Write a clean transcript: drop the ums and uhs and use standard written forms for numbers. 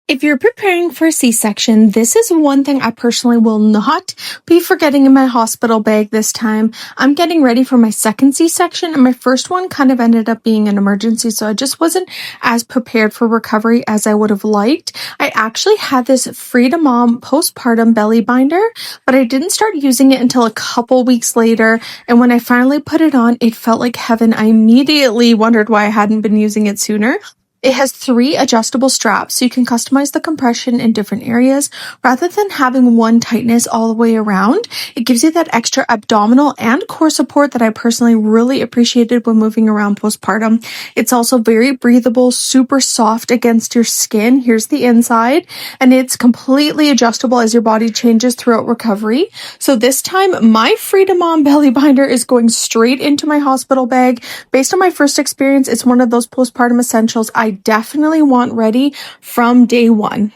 If you're preparing for a C-section, this is one thing I personally will not be forgetting in my hospital bag this time. I'm getting ready for my second C-section, and my first one kind of ended up being an emergency, so I just wasn't as prepared for recovery as I would have liked. I actually had this Frida Mom postpartum belly binder, but I didn't start using it until a couple weeks later, and when I finally put it on, it felt like heaven. I immediately wondered why I hadn't been using it sooner. It has 3 adjustable straps, so you can customize the compression in different areas. Rather than having one tightness all the way around, it gives you that extra abdominal and core support that I personally really appreciated when moving around postpartum. It's also very breathable, super soft against your skin. Here's the inside, and it's completely adjustable as your body changes throughout recovery. So this time, my Frida Mom belly binder is going straight into my hospital bag. Based on my first experience, it's one of those postpartum essentials I definitely want ready from day one.